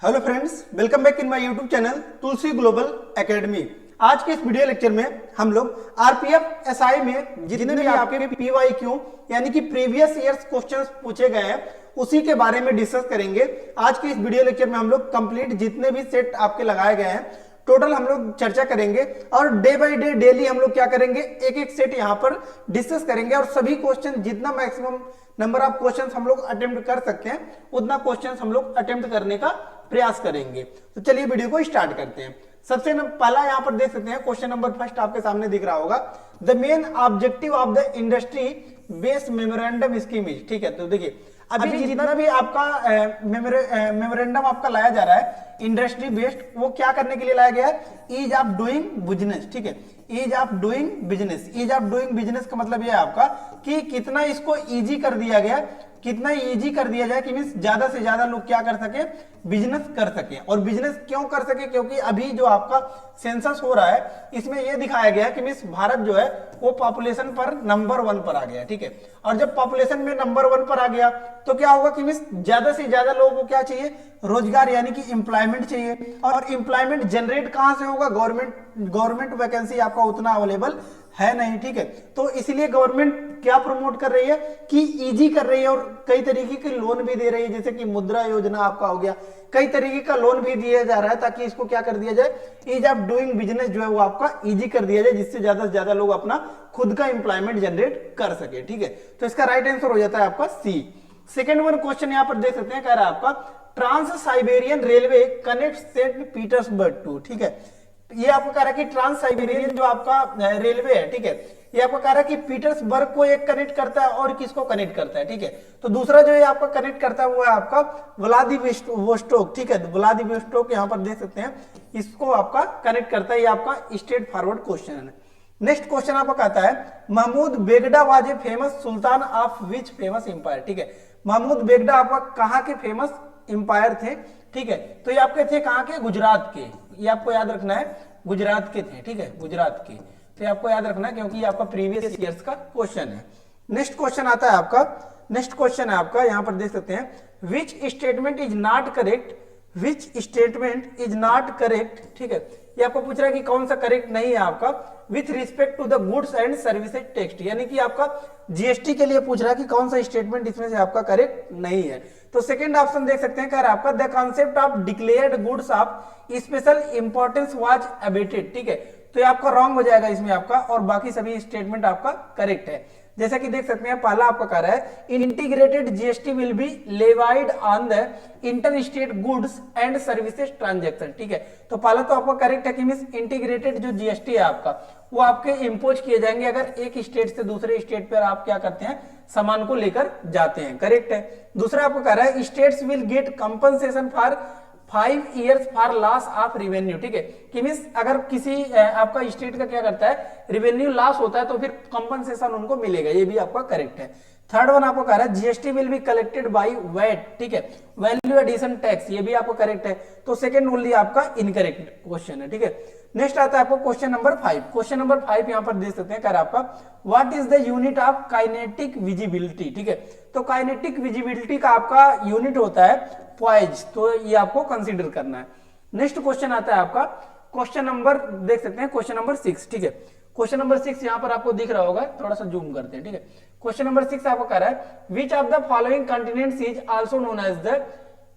Hello friends, welcome back in my YouTube channel Tulsi global academy. आज के इस video lecture में हम लोग आरपीएफ एसआई में जितने भी आपके पीवाईक्यू यानी कि प्रीवियस ईयर्स क्वेश्चंस पूछे गए हैं उसी के बारे में डिस्कस करेंगे। आज के इस वीडियो लेक्चर में हम लोग कंप्लीट जितने भी सेट आपके लगाए गए हैं टोटल हम लोग चर्चा करेंगे और डे बाय डे डेली हम लोग क्या करेंगे, एक एक सेट यहाँ पर डिस्कस करेंगे और सभी क्वेश्चन जितना मैक्सिमम नंबर ऑफ क्वेश्चंस हम लोग अटेम्प्ट कर सकते हैं उतना क्वेश्चंस हम लोग अटेम्प्ट करने का प्रयास करेंगे। तो चलिए वीडियो को स्टार्ट करते हैं। सबसे पहला यहाँ पर देख सकते हैं क्वेश्चन नंबर फर्स्ट आपके सामने दिख रहा होगा, the main objective of the industry based memorandum scheme is. ठीक है, तो देखिए अभी जितना भी आपका मेमोरेंडम आपका लाया जा रहा है इंडस्ट्री बेस्ड, वो क्या करने के लिए लाया गया है, ईज ऑफ डूइंग बिजनेस। ठीक है, ease of doing business. Ease of doing business का मतलब यह है आपका कि कितना इसको इजी कर दिया गया, कितना इजी कर दिया जाए कि मींस ज्यादा से ज्यादा लोग क्या कर सके, बिजनेस कर सके। और बिजनेस क्यों कर सके, क्योंकि अभी जो आपका सेंसस हो रहा है इसमें यह दिखाया गया कि मींस भारत जो है वो पॉपुलेशन पर नंबर 1 पर आ गया। ठीक है, और जब पॉपुलेशन में नंबर 1 पर आ गया तो क्या होगा कि मींस ज्यादा से ज्यादा लोगों को क्या चाहिए, रोजगार यानी कि एम्प्लॉयमेंट चाहिए। और एम्प्लॉयमेंट जनरेट कहां से होगा, गवर्नमेंट वैकेंसी आपका उतना अवेलेबल है नहीं। ठीक है, तो इसलिए गवर्नमेंट क्या प्रमोट कर रही है कि इजी कर रही है और कई तरीके के लोन भी दे रही है, जैसे कि मुद्रा योजना आपका हो गया, कई तरीके का लोन भी दिया जा रहा है ताकि इसको क्या कर दिया जाए, ईज ऑफ डूइंग बिजनेस जो है वो आपका इजी कर दिया जाए, जिससे ज्यादा से ज्यादा लोग अपना खुद का एम्प्लॉयमेंट जनरेट कर सके। ठीक है, तो इसका राइट आंसर हो जाता है आपका सी। सेकेंड वन क्वेश्चन यहाँ पर देख सकते हैं, कह रहा है आपका trans Siberian railway connect saint Petersburg to. ठीक है, ये आपको कह रहा है कि ट्रांस साइबेरियन जो आपका रेलवे है, ठीक है, ये आपको कह रहा है कि पीटर्सबर्ग को एक कनेक्ट करता है और किसको कनेक्ट करता है। ठीक है, तो दूसरा जो ये आपका कनेक्ट करता है वो है आपका व्लादिवोस्टोक। ठीक है, व्लादिवोस्टोक यहाँ पर देख सकते हैं, इसको आपका कनेक्ट करता है। ये आपका स्ट्रेट फॉरवर्ड क्वेश्चन है। नेक्स्ट क्वेश्चन आपका कहता है Mahmud Begada was a famous sultan of which famous empire. ठीक है, महमूद बेगडा आपका कहाँ के फेमस एम्पायर थे। ठीक है, तो ये आपके थे कहाँ के, गुजरात के। ये आपको याद रखना है, गुजरात के थे। ठीक है, गुजरात के, तो ये आपको याद रखना है क्योंकि ये आपका प्रीवियस ईयर्स का क्वेश्चन है। नेक्स्ट क्वेश्चन आता है आपका, नेक्स्ट क्वेश्चन है आपका यहाँ पर देख सकते हैं, which statement is not correct, which statement is not correct. ठीक है, ये आपको पूछ रहा है कि कौन सा करेक्ट नहीं है आपका with respect to the goods and services tax, यानी कि आपका जीएसटी के लिए पूछ रहा है कि कौन सा स्टेटमेंट इसमें से आपका करेक्ट नहीं है। तो सेकंड ऑप्शन देख सकते हैं, कह रहा है आपका the concept of declared goods of special importance was abetted. ठीक है, तो ये आपका रॉन्ग हो जाएगा इसमें आपका, और बाकी सभी स्टेटमेंट आपका करेक्ट है। जैसा कि देख सकते हैं पहला आपका कह रहा है integrated GST will B levied on the inter state goods and services transaction. ठीक है, तो पहला तो आपका करेक्ट है कि मींस इंटीग्रेटेड जो जीएसटी है आपका वो आपके इंपोज किए जाएंगे अगर एक स्टेट से दूसरे स्टेट पर आप क्या करते हैं, सामान को लेकर जाते हैं, करेक्ट है। दूसरा आपको कह रहा है states will get compensation for 5 years for loss of revenue. ठीक है, कि मींस अगर किसी आपका स्टेट का क्या करता है, रिवेन्यू लॉस होता है तो फिर कंपनसेशन उनको मिलेगा, ये भी आपका करेक्ट है। थर्ड वन आपको कह रहा है GST will be collected by VAT. ठीक है, वैल्यू एडिशन टैक्स, ये भी आपको करेक्ट है। तो सेकंड ओनली आपका इनकरेक्ट क्वेश्चन है। ठीक है, नेक्स्ट आता है आपको क्वेश्चन नंबर 5। क्वेश्चन नंबर 5 यहां पर देख सकते हैं, कह रहा है आपका what is the unit of kinetic visibility. ठीक है, तो काइनेटिक विजिबिलिटी का आपका यूनिट होता है पॉइज, तो ये आपको कंसीडर करना है। नेक्स्ट क्वेश्चन आता है आपका क्वेश्चन नंबर देख सकते हैं, क्वेश्चन नंबर 6। ठीक है, क्वेश्चन नंबर 6 यहां पर आपको दिख रहा होगा, थोड़ा सा जूम करते हैं। ठीक है, क्वेश्चन नंबर 6 आपको कह रहा है which of the following continents is also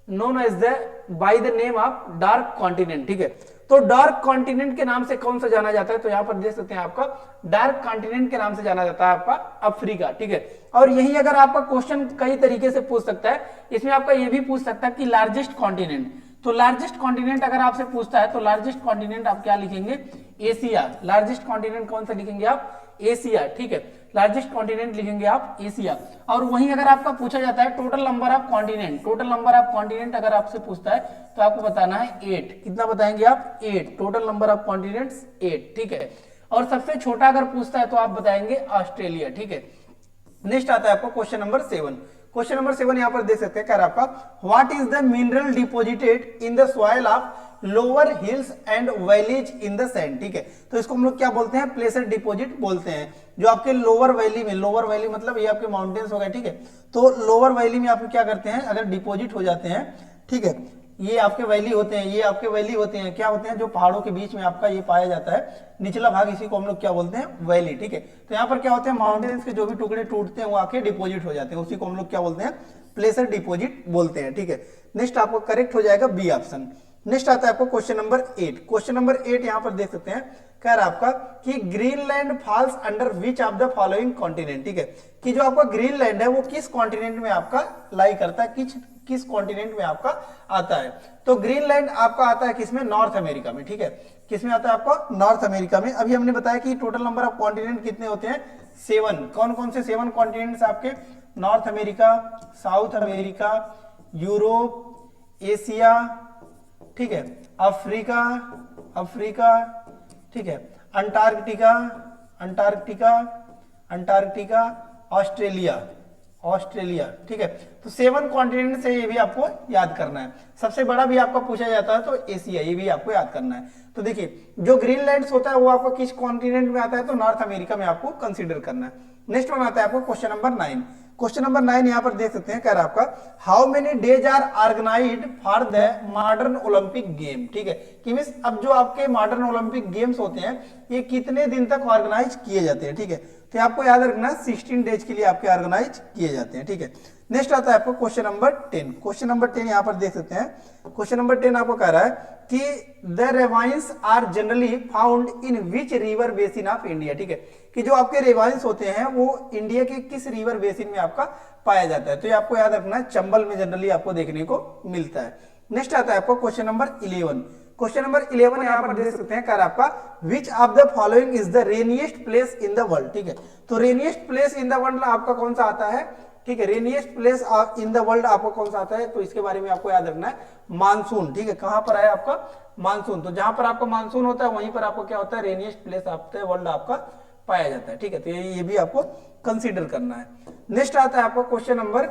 known as the by the name of dark continent. ठीक है, तो डार्क कॉन्टिनेंट के नाम से कौन सा जाना जाता है, तो यहां पर देख सकते हैं आपका डार्क कॉन्टिनेंट के नाम से जाना जाता है आपका अफ्रीका। ठीक है, और यही अगर आपका क्वेश्चन कई तरीके से पूछ सकता है, इसमें आपका ये भी पूछ सकता है कि लार्जेस्ट कॉन्टिनेंट, तो लार्जेस्ट कॉन्टिनेंट अगर आपसे पूछता है तो लार्जेस्ट कॉन्टिनेंट आप क्या लिखेंगे, एशिया। लार्जेस्ट कॉन्टिनेंट कौन सा लिखेंगे आप, एशिया। ठीक है, लार्जेस्ट कॉन्टिनेंट लिखेंगे आप एशिया। और वहीं अगर आपका पूछा जाता है total number of continent, total number of continent अगर आपसे पूछता है तो आपको बताना है 8। कितना बताएंगे आप, 8। Total number of continents 8। ठीक है, और सबसे छोटा अगर पूछता है तो आप बताएंगे ऑस्ट्रेलिया। ठीक है, नेक्स्ट आता है आपको क्वेश्चन नंबर 7। क्वेश्चन नंबर 7 यहां पर देख सकते हैं, कह रहा है आपका what is the mineral deposited in the soil of lower hills and valleys in the sand. ठीक है, तो इसको हम लोग क्या बोलते हैं, प्लेसर डिपोजिट बोलते हैं, जो आपके लोअर वैली में, लोअर वैली मतलब ये आपके माउंटेन्स हो गए। ठीक है, तो लोअर वैली में आप क्या करते हैं, अगर डिपोजिट हो जाते हैं, ठीक है, ये आपके वैली होते हैं, ये आपके वैली होते हैं, क्या होते हैं, जो पहाड़ों के बीच में आपका ये पाया जाता है निचला भाग, इसी को हम लोग क्या बोलते हैं, वैली। ठीक है, तो यहाँ पर क्या होते हैं, माउंटेन्स के जो भी टुकड़े टूटते हैं वो आके डिपोजिट हो जाते हैं, उसी को हम लोग क्या बोलते हैं, प्लेसर डिपोजिट बोलते हैं। ठीक है, नेक्स्ट आपको करेक्ट हो जाएगा बी ऑप्शन। नेक्स्ट आता है आपको क्वेश्चन नंबर 8। क्वेश्चन नंबर 8 यहाँ पर देख सकते हैं, कह रहा है आपका कि Greenland falls under which of the following continent. ठीक है, कि जो आपका ग्रीनलैंड है वो किस कॉन्टिनेंट में आपका लाई करता है, किस कॉन्टिनेंट में आपका आता है। तो ग्रीनलैंड आपका आता है किसमें, नॉर्थ अमेरिका में। ठीक है, किसमें आता है आपको, नॉर्थ अमेरिका में। अभी हमने बताया कि टोटल नंबर ऑफ कॉन्टिनेंट कितने होते हैं, 7। कौन कौन से 7 कॉन्टिनेंट्स आपके, north America, south America, Europe, Asia, ठीक है, अफ्रीका, ठीक है, अंटार्कटिका, ऑस्ट्रेलिया। ठीक है, तो 7 कॉन्टिनेंट से ये भी आपको याद करना है। सबसे बड़ा भी आपका पूछा जाता है तो एशिया, ये भी आपको याद करना है। तो देखिए जो ग्रीनलैंड होता है वो आपको किस कॉन्टिनेंट में आता है, तो नॉर्थ अमेरिका में आपको कंसीडर करना है। नेक्स्ट वन आता है आपको क्वेश्चन नंबर 9। क्वेश्चन नंबर 9 यहाँ पर देख सकते हैं, कह रहा है आपका how many days are organised for the modern Olympic game. ठीक है, कि मींस अब जो आपके मॉडर्न ओलंपिक गेम्स होते हैं ये कितने दिन तक ऑर्गेनाइज किए जाते हैं। ठीक है, तो आपको याद रखना 16 डेज के लिए आपके ऑर्गेनाइज किए जाते हैं। ठीक है, नेक्स्ट आता है आपको क्वेश्चन नंबर 10। क्वेश्चन नंबर 10 यहाँ पर देख सकते हैं, क्वेश्चन नंबर 10 आपको कह रहा है कि the ravines are generally found in which river basin of India. ठीक है, कि जो आपके रेवाइंस होते हैं वो इंडिया के किस रिवर बेसिन में आपका पाया जाता है। तो ये आपको याद रखना है, चंबल में जनरली आपको देखने को मिलता है। नेक्स्ट आता है आपको क्वेश्चन नंबर 11। क्वेश्चन नंबर 11 यहाँ पर देख सकते हैं, कह रहा है आपका which of the following is the rainiest place in the world. ठीक है, तो rainiest place in the world आपका कौन सा आता है, ठीक है, rainiest place in the world आपको कौन सा आता है, तो इसके बारे में आपको याद रखना है, मानसून। ठीक है, कहां पर है आपका, मानसून। तो जहां पर आपका मानसून होता है वहीं पर आपको क्या होता है, रेनिएस्ट प्लेस आपका वर्ल्ड आपका पाया जाता है। ठीक है, तो ये भी आपको कंसीडर करना है। नेक्स्ट आता है आपको क्वेश्चन नंबर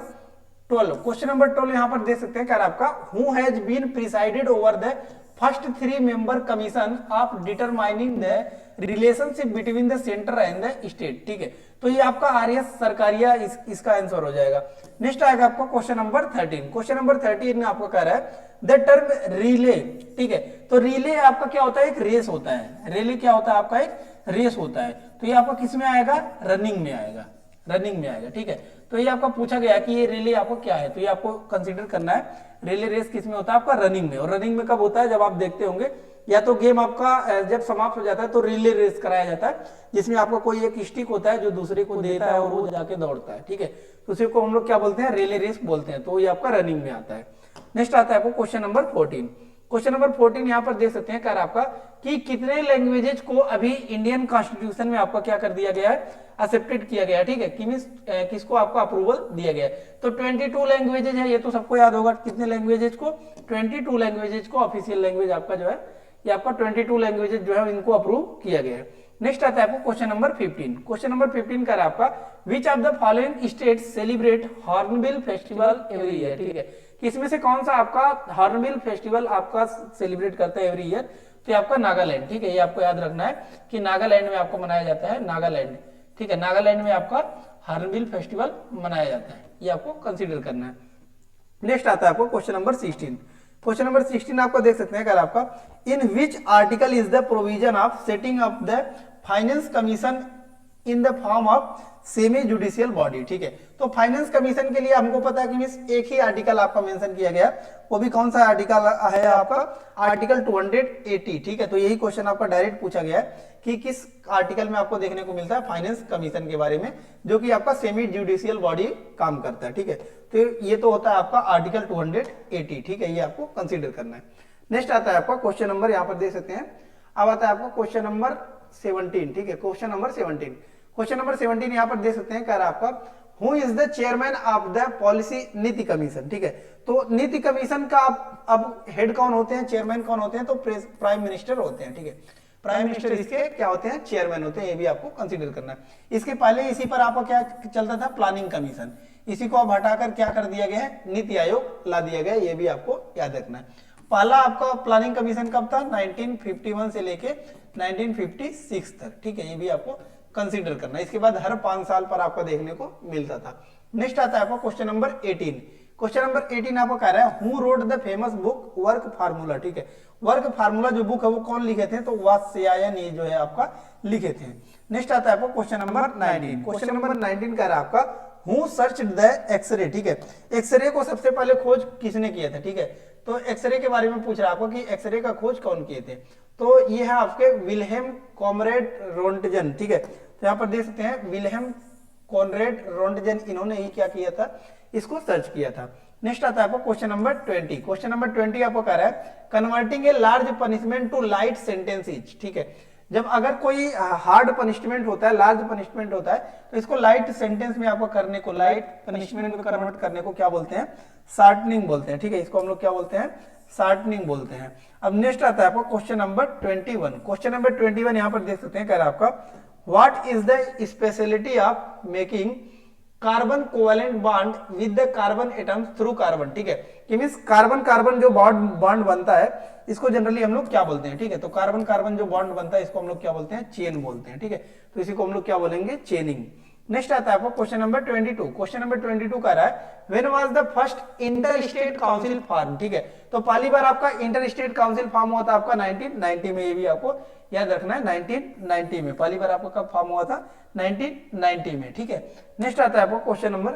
12। क्वेश्चन नंबर 12 यहां पर देख सकते हैं, क्या आपका who has been presided over the first 3 member commission of determining the relationship between the centre and the state. ठीक है, तो ये आपका आर्यस सरकारिया इसका आंसर हो जाएगा। नेक्स्ट आएगा आपको क्वेश्चन नंबर 13। क्वेश्चन नंबर 13 में आपको कह रहा है द टर्म रिले। ठीक है, तो रिले आपका क्या होता है, एक रेस होता है। रिले क्या होता है, आपका एक रेस होता है। तो ये आपका किस में आएगा, रनिंग में आएगा, रनिंग में आएगा। ठीक है, तो ये आपका पूछा गया कि ये रिले आपको क्या है, तो ये आपको कंसीडर करना है। रिले रेस किस में होता है, आपका रनिंग में। और रनिंग में कब होता है, जब आप देखते होंगे या तो गेम आपका जब समाप्त हो जाता है तो रिले रेस कराया जाता है, जिसमें आपका कोई एक स्टिक होता है जो दूसरे को देता है और वो जाके दौड़ता है। ठीक है, तो उसी को हम लोग क्या बोलते हैं, रिले रेस बोलते हैं। तो ये आपका रनिंग में आता है। नेक्स्ट आता है आपको क्वेश्चन नंबर 14। क्वेश्चन नंबर 14 यहाँ पर देख सकते हैं, कह रहा आपका कि कितने लैंग्वेजेज को अभी इंडियन कॉन्स्टिट्यूशन में आपका क्या कर दिया गया है, एक्सेप्टेड किया गया है। ठीक है, किसको आपको अप्रूवल दिया गया है, तो 22 लैंग्वेजेज है। ये तो सबको याद होगा, कितने लैंग्वेजेज को, 22 लैंग्वेजेज को ऑफिशियल लैंग्वेज आपका जो है, ये आपका 22 लैंग्वेजेज जो है इनको अप्रूव किया गया है। नेक्स्ट आता है आपको क्वेश्चन नंबर 15। क्वेश्चन नंबर 15 का आपका which of the following state celebrate hornbill festival every year. ठीक है, किसमें से कौन सा आपका हॉर्नबिल फेस्टिवल आपका सेलिब्रेट करता है एवरी ईयर, तो आपका नागालैंड। ठीक है, ये आपको याद रखना है कि नागालैंड में आपको मनाया जाता है, नागालैंड। ठीक है, नागालैंड में आपका हॉर्नबिल फेस्टिवल मनाया जाता है, ये आपको कंसीडर करना है। नेक्स्ट आता है आपको क्वेश्चन नंबर 16। क्वेश्चन नंबर 16 आपको देख सकते हैं, कल आपका in which article is the provision of setting up the finance commission in the form of semi judicial body. ठीक है, तो फाइनेंस कमीशन के लिए हमको पता है कि एक ही आर्टिकल आपका मेंशन किया गया, वो भी कौन सा आर्टिकल है आपका, आर्टिकल 280। ठीक है, तो यही क्वेश्चन आपका डायरेक्ट पूछा गया है कि किस आर्टिकल में आपको देखने को मिलता है फाइनेंस कमीशन के बारे में, जो कि आपका सेमी जुडिशियल बॉडी काम करता है। ठीक है, तो ये तो होता है आपका आर्टिकल 280। ठीक है, ये आपको कंसिडर करना है। नेक्स्ट आता है आपका क्वेश्चन नंबर, यहाँ पर देख सकते हैं, अब आता है आपका क्वेश्चन नंबर 17। ठीक है, क्वेश्चन नंबर 17। क्वेश्चन नंबर 17 यहाँ पर देख सकते हैं, कह रहा है आपका who is the chairman of the policy Niti commission. ठीक है, तो नीति कमीशन का अब हेड कौन होते हैं, चेयरमैन कौन होते हैं, तो प्राइम मिनिस्टर होते हैं। ठीक है, प्राइम मिनिस्टर इसके क्या होते हैं, चेयरमैन होते हैं, ये भी आपको कंसीडर करना है। इसके पहले इसी पर आपको क्या चलता था, प्लानिंग कमीशन, इसी को अब हटाकर क्या कर दिया गया है, नीति आयोग ला दिया गया, ये भी आपको याद रखना है। पहला आपका प्लानिंग कमीशन कब था, 1951 से लेके 1956 तक। ठीक है, ये भी आपको कंसीडर करना है। इसके बाद हर 5 साल पर आपको देखने को मिलता था। नेक्स्ट आता है आपको क्वेश्चन नंबर 18। क्वेश्चन नंबर 18 आपको कह रहा है who wrote the famous book work formula, ठीक है। वर्क फार्मूला जो बुक है वो कौन लिखे थे, तो वात्स्यायन ये जो है आपका लिखे थे। नेक्स्ट आता है आपको क्वेश्चन नंबर 19। क्वेश्चन नंबर 19 कह रहा है आपका हु सर्च द एक्सरे, ठीक है। एक्सरे को सबसे पहले खोज किसने किया था, ठीक है। तो एक्सरे के बारे में पूछ रहा है आपको कि एक्सरे का खोज कौन किए थे, तो ये है आपके विल्हेम कॉनरेड रोंटगन, ठीक है। तो यहाँ पर देख सकते हैं विल्हेम कॉनरेड रोंटगन, इन्होंने ही क्या किया था, इसको सर्च किया था। नेक्स्ट आता है आपको क्वेश्चन नंबर 20। क्वेश्चन नंबर 20 आपको कह रहा है converting a large punishment to light sentence is, ठीक है। जब अगर कोई हार्ड पनिशमेंट होता है, लार्ज पनिशमेंट होता है, तो इसको लाइट सेंटेंस में आपको करने को, लाइट पनिशमेंट में कन्वर्ट करने को क्या बोलते हैं, शार्टनिंग बोलते हैं, ठीक है। इसको हम लोग क्या बोलते हैं, शार्टनिंग बोलते हैं। अब नेक्स्ट आता है आपको क्वेश्चन नंबर 21। क्वेश्चन नंबर 21 यहाँ पर देख सकते हैं, कह रहा है आपका what is the speciality of making carbon covalent bond with the carbon atoms through carbon, ठीक है। कि मींस कार्बन कार्बन जो बॉन्ड बनता है इसको जनरली हम लोग क्या बोलते हैं, ठीक है। तो कार्बन कार्बन जो बॉन्ड बनता है इसको हम लोग क्या बोलते हैं, चेन बोलते हैं, ठीक है। तो इसी को हम लोग क्या बोलेंगे, चेनिंग। नेक्स्ट आता है आपको क्वेश्चन नंबर 22। क्वेश्चन नंबर 22 कह रहा है when was the first inter state council form, ठीक है। तो पहली बार आपका इंटर स्टेट काउंसिल फॉर्म हुआ था आपका 1990 में, ये भी आपको याद रखना है, 1990 में पहली बार आपका कब फॉर्म हुआ था, 1990 में, ठीक है। नेक्स्ट आता है आपको क्वेश्चन नंबर,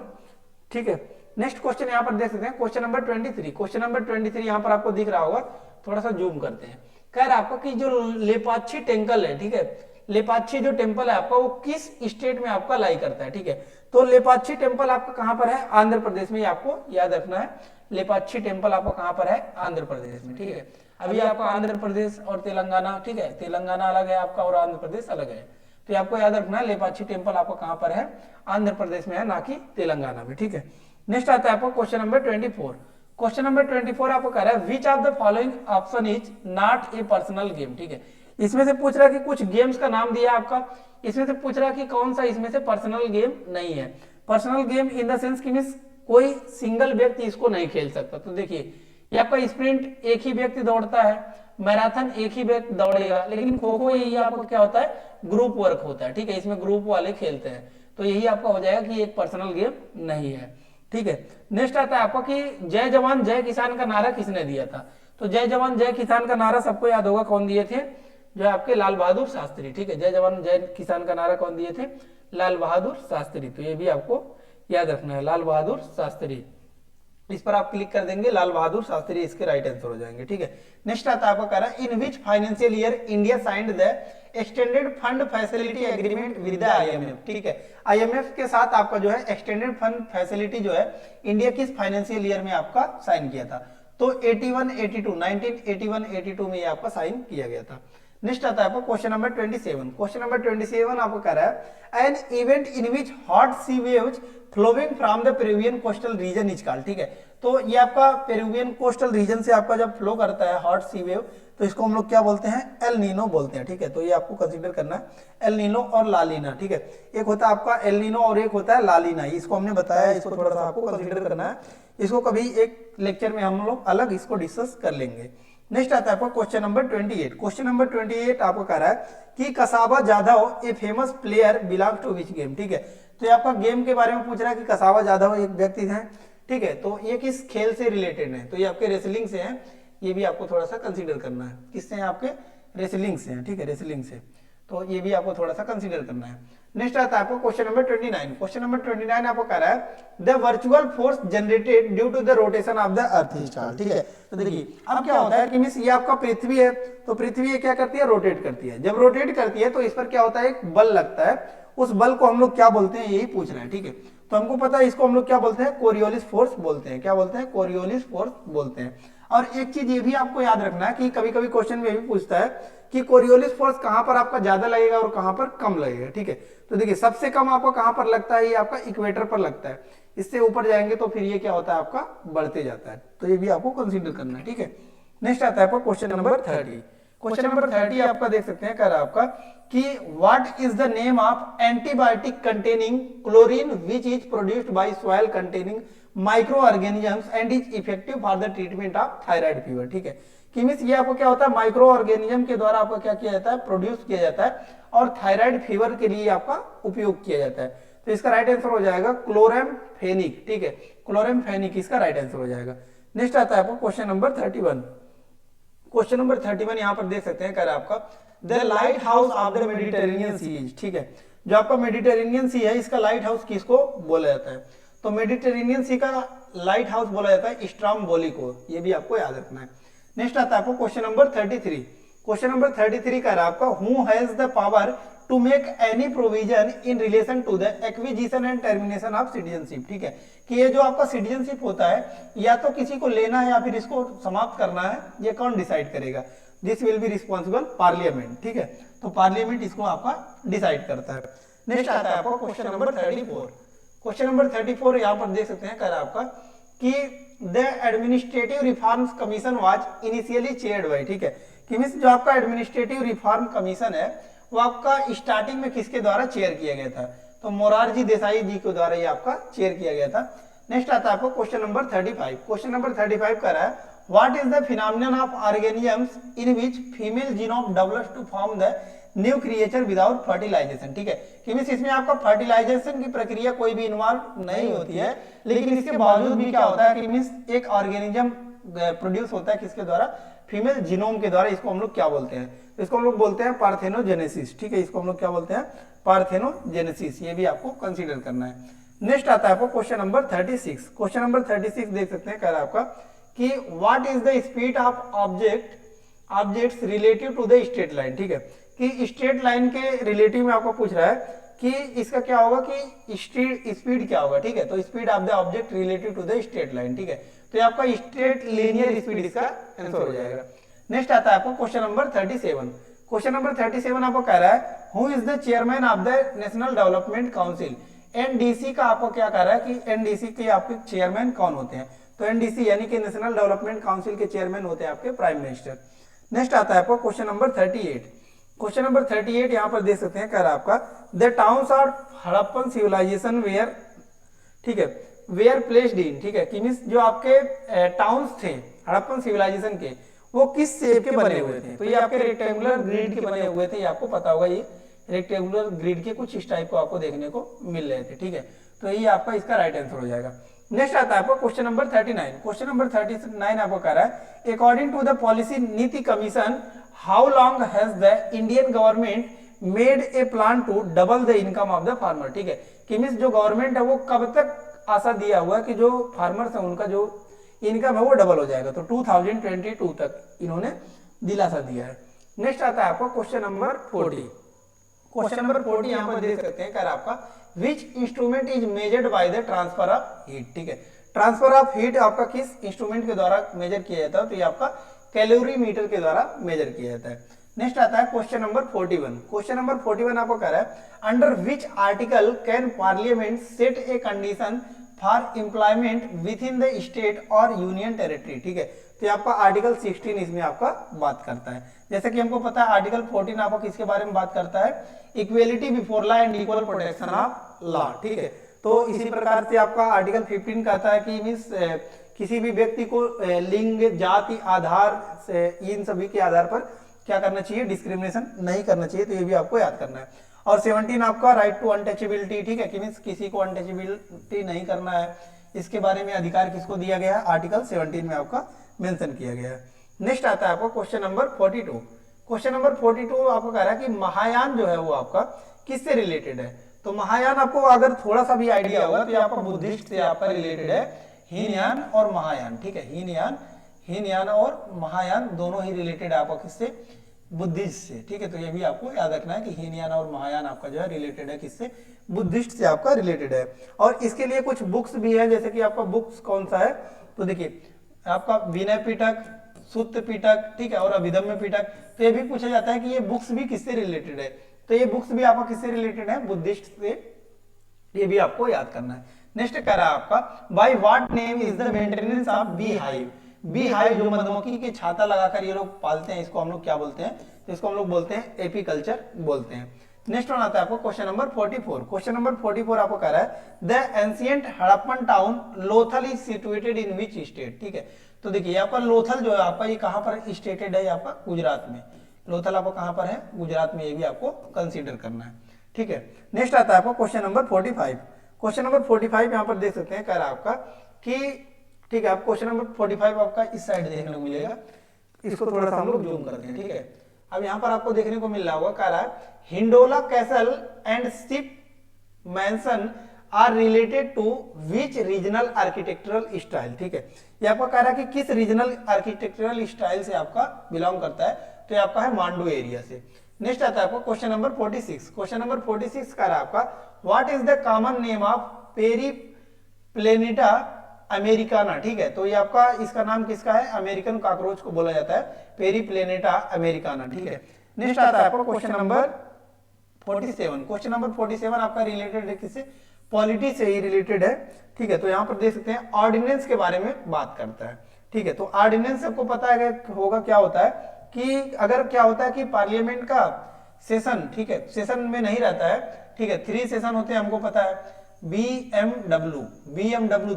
ठीक है। नेक्स्ट क्वेश्चन यहाँ पर देख सकते हैं क्वेश्चन नंबर 23। क्वेश्चन नंबर 23 यहाँ पर आपको दिख रहा होगा, थोड़ा सा जूम करते हैं। कह रहा है आपको कि जो लेपाक्षी टेंकल है, ठीक है, लेपाक्षी जो टेम्पल है आपका वो किस स्टेट में आपका लाई करता है, ठीक है। तो लेपाक्षी टेम्पल आपका कहां पर है, आंध्र प्रदेश में, आपको याद रखना है। लेपाक्षी टेम्पल आपको कहां पर है, आंध्र प्रदेश में, ठीक है। अभी आपका आंध्र प्रदेश और तेलंगाना, ठीक है, तेलंगाना अलग है आपका और आंध्र प्रदेश अलग है, तो आपको याद रखना है लेपाक्षी टेम्पल आपको कहां पर है, आंध्र प्रदेश में है, ना कि तेलंगाना में, ठीक है। नेक्स्ट आता है आपको क्वेश्चन नंबर 24। क्वेश्चन नंबर 24 आपको कह रहा है which of the following option is not A personal game, ठीक है। इसमें से पूछ रहा है कि कुछ गेम्स का नाम दिया आपका, इसमें से पूछ रहा है कि कौन सा इसमें से पर्सनल गेम नहीं है। Personal game in the sense कि मींस कोई सिंगल व्यक्ति इसको नहीं खेल सकता। तो देखिए ये आपका स्प्रिंट एक ही व्यक्ति दौड़ता है, मैराथन एक ही व्यक्ति दौड़ेगा, लेकिन खो खो यही आपको क्या होता है, ग्रुप वर्क होता है, ठीक है। इसमें ग्रुप वाले खेलते हैं, तो यही आपका हो जाएगा कि एक पर्सनल गेम नहीं है, ठीक है। नेक्स्ट आता है आपको कि जय जवान जय किसान का नारा किसने दिया था। तो जय जवान जय किसान का नारा सबको याद होगा कौन दिए थे, जो आपके लाल बहादुर शास्त्री, ठीक है। जय जवान जय किसान का नारा कौन दिए थे, लाल बहादुर शास्त्री। तो ये भी आपको याद रखना है, लाल बहादुर शास्त्री। इस पर आप क्लिक कर देंगे, लाल बहादुर शास्त्री इसके राइट आंसर हो जाएंगे, ठीक है। नेक्स्ट आता है आपका कह रहा है in which financial year India signed the extended fund facility agreement with the IMF, ठीक है। आईएमएफ के साथ आपका जो है एक्सटेंडेड फंड फैसिलिटी जो है इंडिया किस फाइनेंशियल ईयर में आपका साइन किया था। तो 1981-82 में ये आपका साइन किया गया था। नेक्स्ट आता है आपको क्वेश्चन नंबर 27। क्वेश्चन नंबर 27 आपको कह रहा है an event in which hot sea waves flowing from the Peruvian coastal region is called, ठीक है। तो ये आपका पेरुवियन कोस्टल रीजन से आपका जब फ्लो करता है हॉट सी वेव, तो इसको हम लोग क्या बोलते हैं, एल नीनो बोलते हैं, ठीक है। तो ये आपको कंसीडर करना है, एल नीनो और लालीना, ठीक है। एक होता है आपका एल नीनो और एक होता है लालीना, इसको हमने बताया, इसको थोड़ा सा आपको कंसीडर करना है। इसको कभी एक लेक्चर में हम लोग अलग इसको डिस्कस कर लेंगे। नेक्स्ट आता है आपको क्वेश्चन नंबर 28। क्वेश्चन नंबर 28 आपको कह रहा है कि Khashaba Jadhav a famous player belong to which game, ठीक है। तो ये आपका गेम के बारे में पूछ रहा है कि कसाबा जाधव एक व्यक्ति है, ठीक है। तो ये किस खेल से रिलेटेड है, तो ये आपके रेसलिंग से है, ये भी आपको थोड़ा सा कंसीडर करना है। किससे हैं, आपके रेसलिंग से हैं, ठीक है, रेसलिंग से। तो ये भी आपको थोड़ा सा कंसीडर करना है। नेक्स्ट आता है आपको क्वेश्चन नंबर 29। क्वेश्चन नंबर 29 आपको कह रहा है the virtual force generated due to the rotation of the earth star, ठीक है। तो देखिए अब क्या होता है कि मिस ये आपका पृथ्वी है, तो पृथ्वी क्या करती है, रोटेट करती है। जब रोटेट करती है तो इस पर क्या होता है, एक बल लगता है, उस बल को हम लोग क्या बोलते हैं, यही पूछ रहे हैं, ठीक है। तो हमको पता है इसको हम लोग क्या बोलते हैं, कोरियोलिस फोर्स बोलते हैं। क्या बोलते हैं, कोरियोलिस फोर्स बोलते हैं। और एक चीज ये भी आपको याद रखना है कि कभी कभी क्वेश्चन में भी पूछता है कि कोरियोलिस फोर्स कहां पर आपका ज्यादा लगेगा और कहां पर कम लगेगा, ठीक है। तो देखिए सबसे कम आपको कहां पर लगता है, ये आपका इक्वेटर पर लगता है। इससे ऊपर जाएंगे तो फिर ये क्या होता है, आपका बढ़ते जाता है। तो ये भी आपको कंसीडर करना है, ठीक है। नेक्स्ट आता है आपका क्वेश्चन नंबर 30। क्वेश्चन नंबर 30 आपका देख सकते हैं, कह रहा है आपका कि what is the name of antibiotic containing chlorine which is produced by soil containing micro organisms and is effective for the treatment of thyroid fever, ठीक है। कि मींस ये आपको क्या होता है, माइक्रो ऑर्गेनिज्म के द्वारा आपका क्या किया जाता है, प्रोड्यूस किया जाता है और थायराइड फीवर के लिए आपका उपयोग किया जाता है। तो इसका राइट आंसर हो जाएगा क्लोरेम्फेनिक, ठीक है, क्लोरेम्फेनिक इसका राइट आंसर हो जाएगा। नेक्स्ट आता है आपको क्वेश्चन नंबर 31। क्वेश्चन नंबर 31 यहाँ पर देख सकते हैं, कह रहा है आपका the lighthouse of the Mediterranean sea, ठीक है, जो आपका मेडिटेरेनियन सी है इसका लाइट हाउस किसको बोला जाता है? तो मेडिटेरेनियन सी का लाइट हाउस बोला जाता है स्ट्रोम्बोली को, ये भी आपको याद रखना है। नेक्स्ट आता है आपको क्वेश्चन नंबर 33। क्वेश्चन नंबर 33 कह रहा है आपका who has the power to make any provision in relation to the acquisition and termination of citizenship, ठीक है, कि ये जो आपका सिटीजनशिप होता है या तो किसी को लेना है या फिर इसको समाप्त करना है, ये कौन डिसाइड करेगा? This will be responsible parliament, ठीक है, तो पार्लियामेंट इसको आपका डिसाइड करता है। नेक्स्ट आता है आपको क्वेश्चन नंबर 34। क्वेश्चन नंबर 34 यहाँ पर देख सकते हैं, कह रहा है आपका कि the administrative reforms commission was initially chaired by, ठीक है, कि मींस जो आपका एडमिनिस्ट्रेटिव रिफॉर्म कमीशन है वो आपका स्टार्टिंग में किसके द्वारा चेयर किया गया था? तो मोरारजी देसाई जी के द्वारा ये आपका चेयर किया गया था। नेक्स्ट आता है आपको क्वेश्चन नंबर 35। क्वेश्चन नंबर 35 कह रहा है what is the phenomenon of organisms in which female genome develops to form the new creature without fertilisation, ठीक है, कि मींस इसमें आपका फर्टिलाइजेशन की प्रक्रिया कोई भी इन्वॉल्व नहीं होती है, लेकिन इसके बावजूद भी क्या होता है कि मींस एक ऑर्गेनिज्म प्रोड्यूस होता है किसके द्वारा? फीमेल जीनोम के द्वारा। इसको हम लोग क्या बोलते हैं? इसको हम लोग बोलते हैं पार्थेनोजेनेसिस, ठीक है, इसको हम लोग क्या बोलते हैं? पार्थेनोजेनेसिस, ये भी आपको कंसीडर करना है। नेक्स्ट आता है आपको क्वेश्चन नंबर 36। क्वेश्चन नंबर 36 देख सकते हैं, कह रहा है आपका कि what is the speed of objects relative to the straight line, ठीक है, कि स्ट्रेट लाइन के रिलेटिव में आपको पूछ रहा है कि इसका क्या होगा कि स्पीड क्या होगा, ठीक है, तो speed of the object relative to the straight line, ठीक है, तो ये आपका स्ट्रेट लीनियर स्पीड इसका आंसर हो जाएगा। नेक्स्ट आता है आपको क्वेश्चन नंबर 37। क्वेश्चन नंबर 37 आपको कह रहा है who is the chairman of the national development council, NDC का आपको क्या कह रहा है कि एनडीसी के आपके चेयरमैन कौन होते हैं? तो एनडीसी यानी कि नेशनल डेवलपमेंट काउंसिल के चेयरमैन होते हैं आपके प्राइम मिनिस्टर। नेक्स्ट आता है आपको क्वेश्चन नंबर 38। क्वेश्चन नंबर 38 यहाँ पर देख सकते हैं, कह रहा है आपका the towns of Harappan civilisation were, ठीक है, वेयर प्लेस्ड इन, ठीक है, कि मींस जो आपके टाउन्स थे हड़प्पन सिविलाइजेशन के वो किस शेप के बने हुए थे? तो ये आपके रेक्टेंगुलर ग्रिड के बने हुए थे, ये आपको पता होगा, ये रेक्टेंगुलर ग्रिड के कुछ इस टाइप को आपको देखने को मिल रहे थे, ठीक है, तो ये आपका इसका राइट आंसर हो जाएगा। नेक्स्ट आता है आपको क्वेश्चन नंबर 39। क्वेश्चन नंबर 39 आपको कह रहा है according to the policy Niti commission how long has the Indian government made a plan to double the income of the farmer, ठीक है, कि मींस जो गवर्नमेंट है वो कब तक आशा दिया हुआ है कि जो फार्मर्स है उनका जो इनकम है वो डबल हो जाएगा, तो 2022 तक इन्होंने दिलासा दिया है। नेक्स्ट आता है आपको क्वेश्चन नंबर 40। क्वेश्चन नंबर 40 यहाँ पर देख सकते हैं, कह रहा है आपका which instrument is measured by the transfer of heat, ठीक है, ट्रांसफर ऑफ हीट आपका किस इंस्ट्रूमेंट के द्वारा मेजर किया जाता है? तो ये आपका कैलोरीमीटर के द्वारा मेजर किया जाता है। नेक्स्ट आता है क्वेश्चन नंबर 41। क्वेश्चन नंबर 41 आपको कह रहा है under which article can parliament set a condition for employment with in the state और यूनियन टेरिटरी, ठीक है, तो आपका आर्टिकल 16 इसमें आपका बात करता है। जैसे कि हमको पता है आर्टिकल 14 आपको किसके बारे में बात करता है? Equality before law and equal protection of law, ठीक है, तो इसी प्रकार से आपका आर्टिकल 15 कहता है कि मींस किसी भी व्यक्ति को लिंग जाति आधार से इन सभी के आधार पर क्या करना चाहिए? डिस्क्रिमिनेशन नहीं करना चाहिए, तो ये भी आपको याद करना है। और 17 आपका राइट टू अनटचेबिलिटी, ठीक है, कि मींस किसी को अनटचेबिलिटी नहीं करना है, इसके बारे में अधिकार किसको दिया गया है? आर्टिकल 17 में आपका मेंशन किया गया है। नेक्स्ट आता है आपको क्वेश्चन नंबर 42। क्वेश्चन नंबर 42 आपको कह रहा है कि महायान जो है वो आपका किससे रिलेटेड है? तो महायान आपको अगर थोड़ा सा भी आइडिया होगा तो ये आपका बुद्धिस्ट से आपका रिलेटेड है, हीनयान और महायान, ठीक है, हीनयान और महायान दोनों ही रिलेटेड है आपका किससे? बुद्धिस्ट से, ठीक है, तो ये भी आपको याद रखना है कि हीनयान और महायान आपका जो है रिलेटेड है किससे? बुद्धिस्ट से आपका रिलेटेड है। और इसके लिए कुछ बुक्स भी है, जैसे कि आपका बुक्स कौन सा है? तो देखिए आपका विनय पिटक, सुत्त पिटक, ठीक है, और अभिधम्य पिटक, तो ये भी पूछा जाता है कि ये बुक्स भी किससे रिलेटेड है? तो ये बुक्स भी आपका किससे रिलेटेड है? बुद्धिस्ट से, ये भी आपको याद करना है। नेक्स्ट कह रहा है आपका by what name is the maintenance of bee hive, bee hive जो मधुमक्खी के छाता लगाकर ये लोग पालते हैं, इसको हम लोग क्या बोलते हैं? तो इसको हम लोग बोलते हैं एपीकल्चर बोलते हैं। नेक्स्ट वन आता है आपको क्वेश्चन नंबर 44। क्वेश्चन नंबर 44 आपको कह रहा है the ancient Harappan town Lothal is situated in which state, ठीक है, तो देखिए यहाँ पर लोथल जो है आपका ये कहाँ पर स्टेटेड है? आपका गुजरात में। लोथल आपको कहाँ पर है? गुजरात में, ये भी आपको कंसीडर करना है। ठीक है। नेक्स्ट आता है आपको क्वेश्चन नंबर 45। क्वेश्चन नंबर 45 यहाँ पर देख सकते हैं कह रहा है आपका कि ठीक है, आप क्वेश्चन नंबर 45 आपका इस साइड देखने को मिलेगा, इसको थोड़ा सा हम लोग जूम करते हैं। ठीक है, अब यहाँ पर आपको देखने को मिल रहा होगा कह रहा है Hindola castle and ship mansion are related to which regional architectural style. ठीक है, ये आपका कह रहा है कि किस रीजनल आर्किटेक्चरल स्टाइल से आपका बिलोंग करता है, तो ये आपका है मांडू एरिया से। नेक्स्ट आता है आपको क्वेश्चन नंबर 46। क्वेश्चन नंबर 46 कह रहा है आपका what is the common name of Periplaneta americana. ठीक है, तो ये आपका इसका नाम किसका है, अमेरिकन कॉकरोच को बोला जाता है पेरी प्लेनेटा अमेरिकाना। ठीक है, नेक्स्ट आता है आपको क्वेश्चन नंबर 47। क्वेश्चन नंबर 47 आपका रिलेटेड है किससे, पॉलिटी से ही रिलेटेड है। ठीक है, तो यहाँ पर देख सकते हैं ऑर्डिनेंस के बारे में बात करता है। ठीक है, तो ऑर्डिनेंस सबको पता है होगा क्या होता है कि अगर क्या होता है कि पार्लियामेंट का सेशन, ठीक है, सेशन में नहीं रहता है। ठीक है, 3 सेशन होते हैं हमको पता है, बीएमडब्ल्यू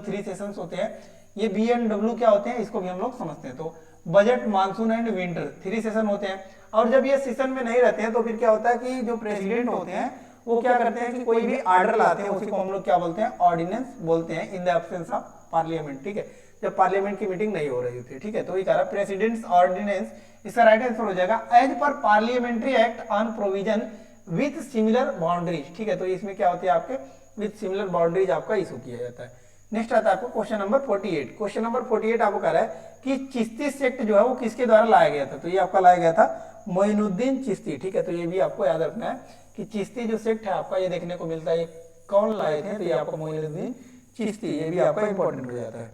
3 सेशंस होते हैं। ये बीएमडब्ल्यू क्या होते हैं इसको भी हम लोग समझते हैं। तो budget, monsoon and winter 3 session होते हैं। और जब ये सेशन में नहीं रहते हैं तो फिर क्या होता है कि जो प्रेसिडेंट होते हैं वो क्या करते हैं कि कोई भी ऑर्डर लाते हैं, उसी को हम लोग क्या बोलते हैं, ऑर्डिनेंस बोलते हैं, in the absence of parliament. ठीक है, जब पार्लियामेंट की मीटिंग नहीं हो रही होती है। ठीक है, तो ये कह रहा है प्रेसिडेंट्स ऑर्डिनेंस, इसका राइट आंसर हो जाएगा as per parliamentary act on provision with similar boundaries. ठीक है, तो इसमें क्या होती है आपके विथ सिमिलर बाउंड्रीज आपका इशू किया जाता है। नेक्स्ट आता है आपको क्वेश्चन नंबर 48। क्वेश्चन नंबर 48 आपको कह रहा है कि चिश्ती सेक्ट जो है वो किसके द्वारा लाया गया था, तो ये आपका लाया गया था मोइनुद्दीन चिश्ती। ठीक है, तो ये भी आपको याद रखना है कि चिश्ती जो सेक्ट है आपका ये देखने को मिलता है, ये कौन लाए थे, तो ये आपका मोइनुद्दीन चिश्ती, ये भी आपका इंपॉर्टेंट हो जाता है।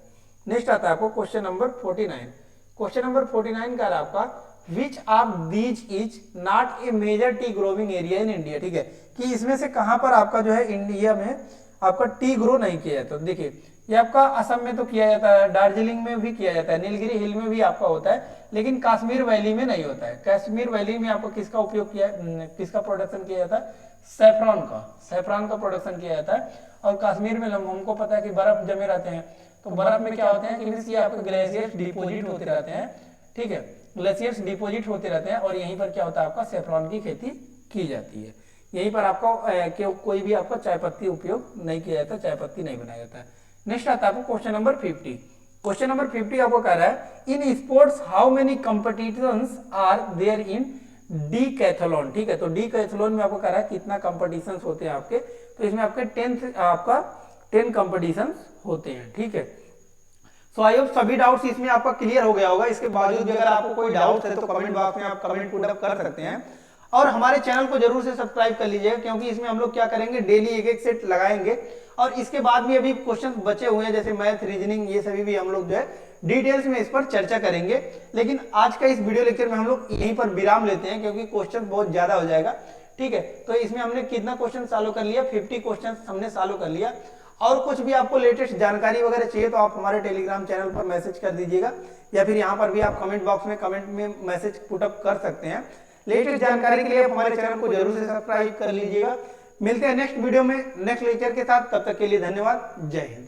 नेक्स्ट आता है आपको क्वेश्चन नंबर 49। क्वेश्चन नंबर 49 का आपका which of these is not a major tea growing area in India. ठीक है, कि इसमें से कहां पर आपका जो है इंडिया में आपका टी ग्रो नहीं किया जाता। तो देखिए ये आपका असम में तो किया जाता है, दार्जिलिंग में भी किया जाता है, नीलगिरी हिल में भी आपका होता है, लेकिन कश्मीर वैली में नहीं होता है। कश्मीर वैली में आपको किसका उपयोग किया, किसका प्रोडक्शन किया जाता है, सैफरॉन का प्रोडक्शन किया जाता है। और कश्मीर में हमको पता है कि बर्फ जमे रहते हैं, तो बर्फ में क्या होते हैं कि आपके ग्लेशियर्स डिपोजिट होते रहते हैं। ठीक है, ग्लेशियर्स डिपोजिट होते रहते हैं और यहीं पर क्या होता है आपका सैफरॉन की खेती की जाती है। यहीं पर आपका कोई भी आपका चाय पत्ती उपयोग नहीं किया जाता, चाय पत्ती नहीं बनाया जाता है। नेक्स्ट आता है आपको क्वेश्चन नंबर 50। क्वेश्चन नंबर 50 आपको कह रहा है in sports how many competitions are there in decathlon. ठीक है, तो डीकैथलॉन में आपको कह रहा है कितना कंपटीशंस होते हैं आपके, तो इसमें आपके 10 कंपटीशंस होते हैं। ठीक है, सो आई होप सभी डाउट्स इसमें आपका क्लियर हो गया होगा। इसके बावजूद भी अगर आपको कोई डाउट है तो कमेंट बॉक्स में आप कमेंट पुट अप कर सकते हैं और हमारे चैनल को जरूर से सब्सक्राइब कर लीजिएगा, क्योंकि इसमें हम लोग क्या करेंगे डेली एक सेट लगाएंगे और इसके बाद भी अभी क्वेश्चंस बचे हुए हैं जैसे मैथ, रीजनिंग, ये सभी भी हम लोग जो है डिटेल्स में इस पर चर्चा करेंगे। लेकिन आज का इस वीडियो लेक्चर में हम लोग यहीं पर विराम लेते हैं क्योंकि क्वेश्चन बहुत ज्यादा हो जाएगा। ठीक है, तो इसमें हमने कितना क्वेश्चन सॉल्व कर लिया, 50 क्वेश्चन हमने सॉल्व कर लिया। और कुछ भी आपको लेटेस्ट जानकारी वगैरह चाहिए तो आप हमारे टेलीग्राम चैनल पर मैसेज कर दीजिएगा या फिर यहाँ पर भी आप कमेंट बॉक्स में कमेंट में मैसेज पुट अप कर सकते हैं। लेटेस्ट जानकारी के लिए आप हमारे चैनल को जरूर से सब्सक्राइब कर लीजिएगा। मिलते हैं नेक्स्ट वीडियो में नेक्स्ट लेक्चर के साथ, तब तक के लिए धन्यवाद। जय हिंद।